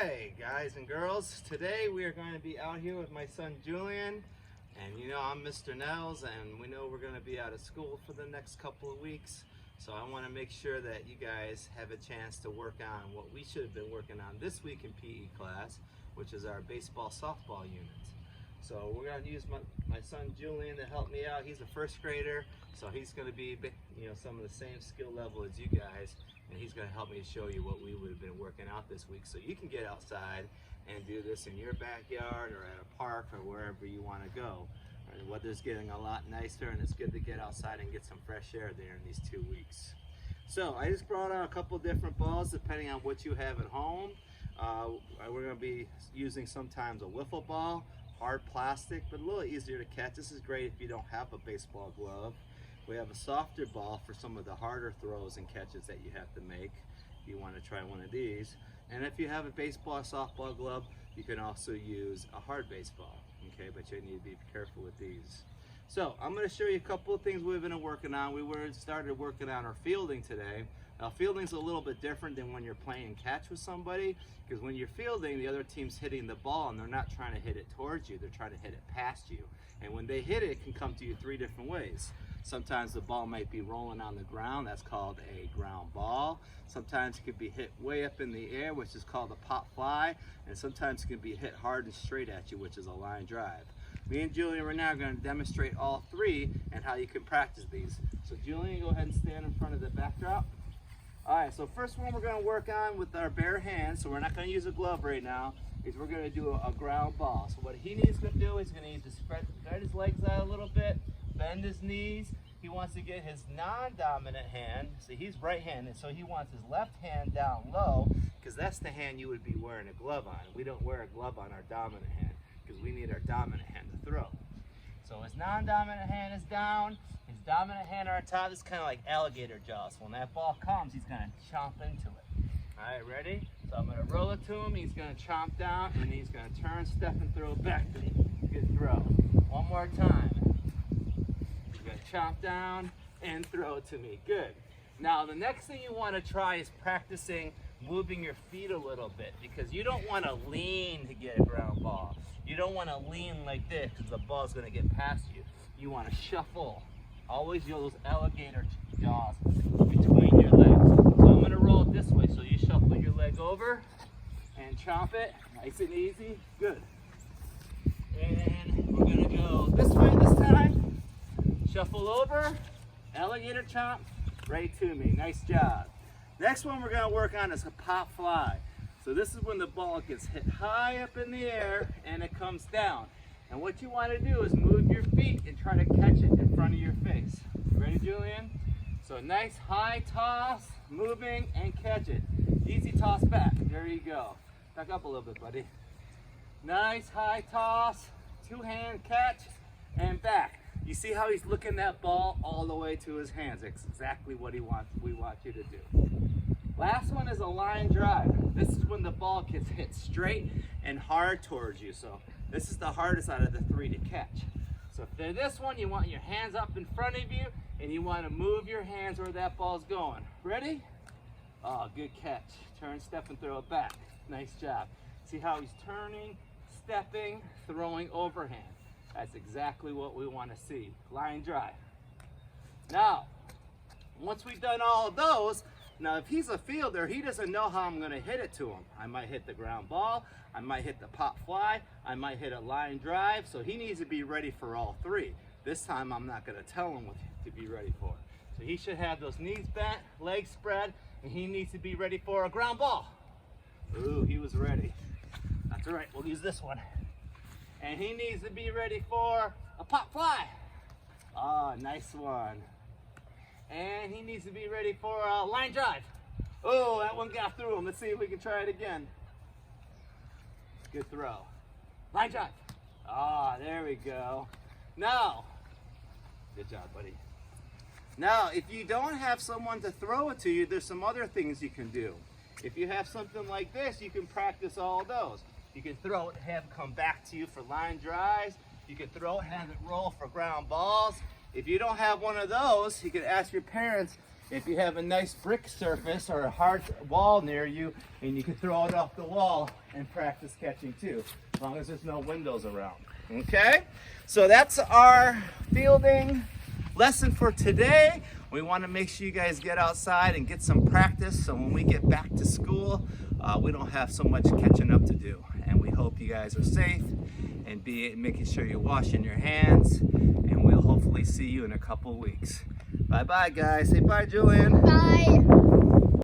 Okay, guys and girls, today we are going to be out here with my son Julian, and you know I'm Mr. Nels, and we know we're going to be out of school for the next couple of weeks, so I want to make sure that you guys have a chance to work on what we should have been working on this week in PE class, which is our baseball softball unit. So we're going to use my son Julian to help me out. He's a first grader, so he's going to be, you know, some of the same skill level as you guys, and he's going to help me show you what we would have been working out this week, so you can get outside and do this in your backyard or at a park or wherever you want to go. The weather's getting a lot nicer, and it's good to get outside and get some fresh air there in these 2 weeks. So I just brought out a couple different balls depending on what you have at home. We're going to be using sometimes a wiffle ball, hard plastic, but a little easier to catch. This is great if you don't have a baseball glove. We have a softer ball for some of the harder throws and catches that you have to make if you want to try one of these. And if you have a baseball or softball glove, you can also use a hard baseball, okay? But you need to be careful with these. So I'm going to show you a couple of things we've been working on. We started working on our fielding today. Now fielding's a little bit different than when you're playing catch with somebody, because when you're fielding, the other team's hitting the ball and they're not trying to hit it towards you, they're trying to hit it past you. And when they hit it, it can come to you 3 different ways. Sometimes the ball might be rolling on the ground, that's called a ground ball. Sometimes it can be hit way up in the air, which is called a pop fly. And sometimes it can be hit hard and straight at you, which is a line drive. Me and Julian right now are going to demonstrate all 3 and how you can practice these. So Julian, go ahead and stand in front of the backdrop. Alright, so first one we're going to work on with our bare hands, so we're not going to use a glove right now, is we're going to do a ground ball. So what he needs to do is going to need to spread his legs out a little bit, bend his knees. He wants to get his non-dominant hand, see he's right-handed, so he wants his left hand down low, because that's the hand you would be wearing a glove on. We don't wear a glove on our dominant hand, because we need our dominant hand to throw. So his non-dominant hand is down, his dominant hand on top. This is kind of like alligator jaws. When that ball comes, he's going to chomp into it. All right, ready? So I'm going to roll it to him. He's going to chomp down, and he's going to turn, step, and throw it back to me. Good throw. One more time. He's going to chomp down and throw it to me. Good. Now, the next thing you want to try is practicing moving your feet a little bit, because you don't want to lean to get a ground ball. You don't want to lean like this because the ball's going to get past you. You want to shuffle. Always use those alligator jaws between your legs. So I'm going to roll it this way. So you shuffle your leg over and chomp it. Nice and easy. Good. And we're going to go this way this time. Shuffle over. Alligator chomp. Right to me. Nice job. Next one we're going to work on is a pop fly. So this is when the ball gets hit high up in the air and it comes down. And what you want to do is move your feet and try to catch it in front of your face. Ready, Julian? So nice high toss, moving, and catch it. Easy toss back. There you go. Back up a little bit, buddy. Nice high toss, 2-hand catch, and back. You see how he's looking that ball all the way to his hands. That's exactly what we want you to do. Last one is a line drive. This is when the ball gets hit straight and hard towards you. So this is the hardest out of the 3 to catch. So for this one, you want your hands up in front of you, and you want to move your hands where that ball's going. Ready? Oh, good catch. Turn, step, and throw it back. Nice job. See how he's turning, stepping, throwing overhand. That's exactly what we want to see. Line drive. Now, once we've done all of those, now if he's a fielder, he doesn't know how I'm going to hit it to him. I might hit the ground ball, I might hit the pop fly, I might hit a line drive, so he needs to be ready for all 3. This time I'm not going to tell him what to be ready for. So he should have those knees bent, legs spread, and he needs to be ready for a ground ball. Ooh, he was ready. That's all right, we'll use this one. And he needs to be ready for a pop fly. Ah, nice one. And he needs to be ready for a line drive. Oh, that one got through him. Let's see if we can try it again. Good throw. Line drive. Ah, there we go. Now, good job, buddy. Now, if you don't have someone to throw it to you, there's some other things you can do. If you have something like this, you can practice all those. You can throw it and have it come back to you for line drives. You can throw it and have it roll for ground balls. If you don't have one of those, you can ask your parents if you have a nice brick surface or a hard wall near you, and you can throw it off the wall and practice catching too, as long as there's no windows around. Okay, so that's our fielding lesson for today. We want to make sure you guys get outside and get some practice, so when we get back to school, we don't have so much catching up to do. And we hope you guys are safe and making sure you're washing your hands, and we'll hopefully see you in a couple weeks. Bye bye, guys. Say bye, Julian. Bye.